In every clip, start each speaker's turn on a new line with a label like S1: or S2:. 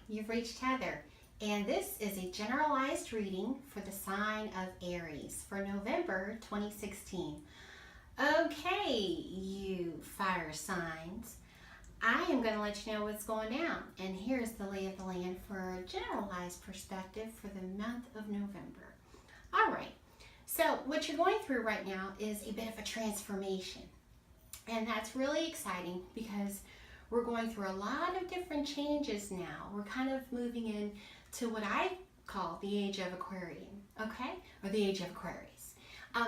S1: you've reached Heather, and this is a generalized reading for the sign of Aries for November 2016. Okay, you fire signs, I am going to let you know what's going down, and here's the lay of the land for a generalized perspective for the month of November. All right, so what you're going through right now is a bit of a transformation, and that's really exciting because we're going through a lot of different changes now. We're kind of moving into what I call the age of Aquarian, okay? Or the age of Aquarius.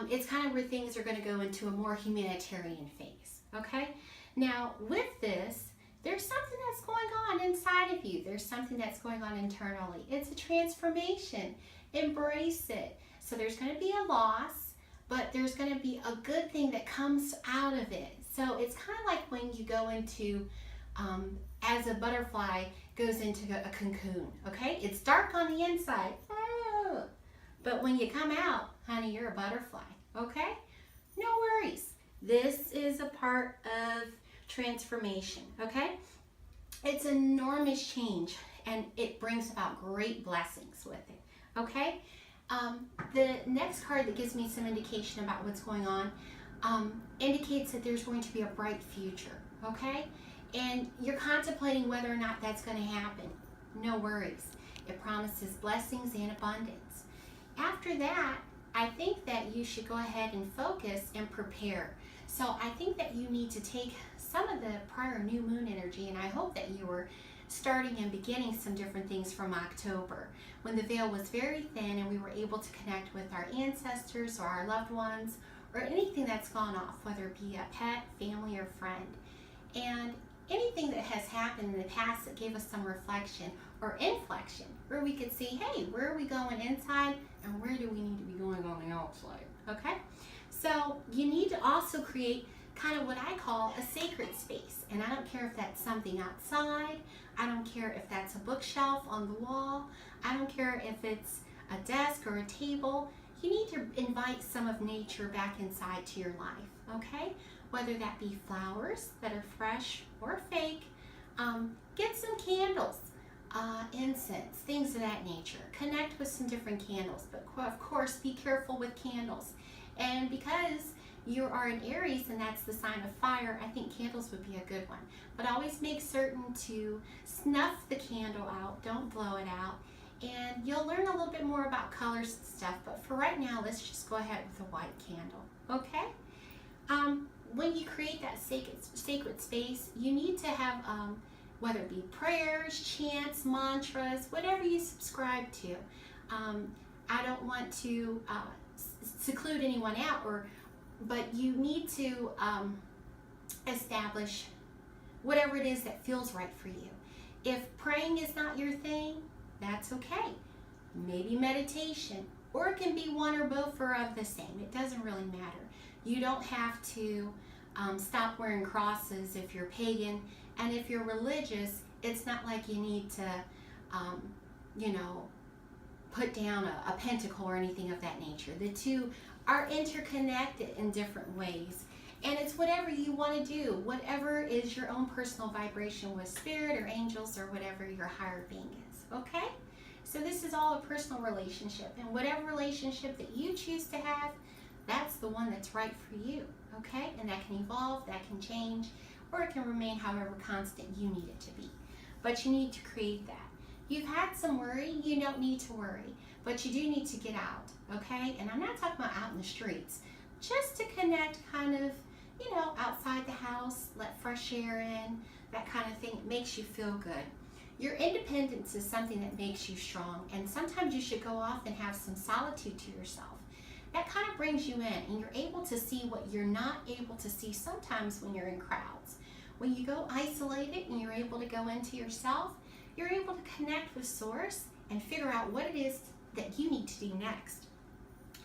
S1: It's kind of where things are going to go into a more humanitarian phase, okay? Now, with this, there's something that's going on inside of you. There's something that's going on internally. It's a transformation. Embrace it. So there's going to be a loss, but there's going to be a good thing that comes out of it. So it's kind of like when you go into as a butterfly goes into a cocoon, okay? It's dark on the inside, but when you come out, honey, you're a butterfly, okay? No worries. This is a part of transformation, okay? It's an enormous change, and it brings about great blessings with it, okay? The next card that gives me some indication about what's going on indicates that there's going to be a bright future, okay? And you're contemplating whether or not that's going to happen. No worries. It promises blessings and abundance. After that, I think that you should go ahead and focus and prepare. So I think that you need to take some of the prior new moon energy, and I hope that you were starting and beginning some different things from October, when the veil was very thin and we were able to connect with our ancestors or our loved ones or anything that's gone off, whether it be a pet, family, or friend. And anything that has happened in the past that gave us some reflection or inflection, where we could see, hey, where are we going inside and where do we need to be going on the outside, okay? So you need to also create kind of what I call a sacred space. And I don't care if that's something outside, I don't care if that's a bookshelf on the wall, I don't care if it's a desk or a table. You need to invite some of nature back inside to your life, okay? Whether that be flowers that are fresh or fake, get some candles, incense, things of that nature. Connect with some different candles, but of course be careful with candles. And because you are an Aries and that's the sign of fire, I think candles would be a good one. But always make certain to snuff the candle out, don't blow it out. And you'll learn a little bit more about colors and stuff, but for right now, let's just go ahead with a white candle, okay? When you create that sacred space, you need to have, whether it be prayers, chants, mantras, whatever you subscribe to. I don't want to seclude anyone out, but you need to establish whatever it is that feels right for you. If praying is not your thing, that's okay. Maybe meditation, or it can be one or both or of the same. It doesn't really matter. You don't have to stop wearing crosses if you're pagan, and if you're religious, it's not like you need to, put down a pentacle or anything of that nature. The two are interconnected in different ways, and it's whatever you want to do, whatever is your own personal vibration with spirit or angels or whatever your higher being is, okay? So this is all a personal relationship, and whatever relationship that you choose to have, that's the one that's right for you, okay? And that can evolve, that can change, or it can remain however constant you need it to be. But you need to create that. You've had some worry, you don't need to worry, but you do need to get out, okay? And I'm not talking about out in the streets, just to connect kind of, outside the house, let fresh air in, that kind of thing. It makes you feel good. Your independence is something that makes you strong, and sometimes you should go off and have some solitude to yourself. That kind of brings you in, and you're able to see what you're not able to see sometimes when you're in crowds. When you go isolated and you're able to go into yourself, you're able to connect with Source and figure out what it is that you need to do next.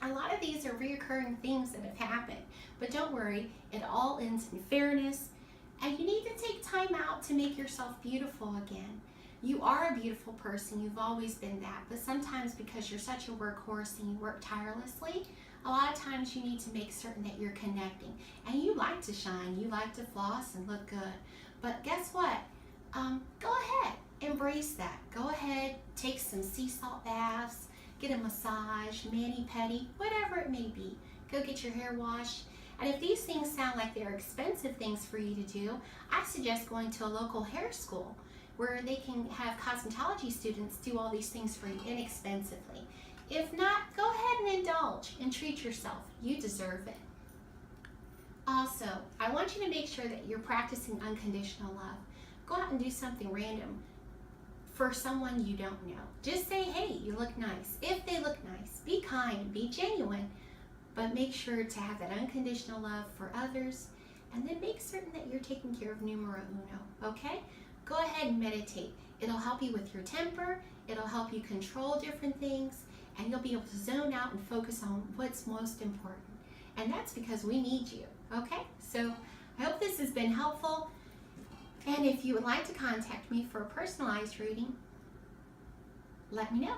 S1: A lot of these are reoccurring things that have happened, but don't worry, it all ends in fairness, and you need to take time out to make yourself beautiful again. You are a beautiful person, you've always been that, but sometimes because you're such a workhorse and you work tirelessly, a lot of times you need to make certain that you're connecting. And you like to shine, you like to floss and look good, but guess what? Go ahead, embrace embrace that. Go ahead, take some sea salt baths, get a massage, mani-pedi, whatever it may be. Go get your hair washed. And if these things sound like they're expensive things for you to do, I suggest going to a local hair school where they can have cosmetology students do all these things for you inexpensively. If not, go ahead and indulge and treat yourself. You deserve it. Also, I want you to make sure that you're practicing unconditional love. Go out and do something random for someone you don't know. Just say, hey, you look nice. If they look nice, be kind, be genuine, but make sure to have that unconditional love for others, and then make certain that you're taking care of numero uno, okay? Go ahead and meditate. It'll help you with your temper, it'll help you control different things, and you'll be able to zone out and focus on what's most important. And that's because we need you, okay? So I hope this has been helpful. And if you would like to contact me for a personalized reading, let me know.